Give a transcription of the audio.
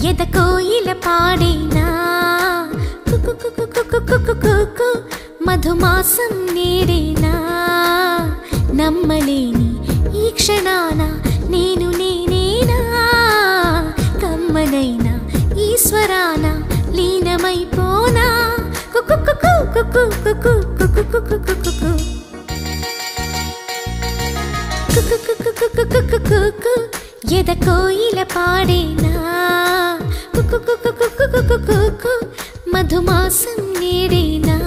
ఎద కోయిల పాడేనా మధుమాసం నేడేనా నమ్మలేని ఈ క్షణాన నేను నేనేనా కమ్మనైనా ఈశ్వరాన లీనమైపోనా ఎద కోయిల పాడేనా మధుమాసం నేడేనా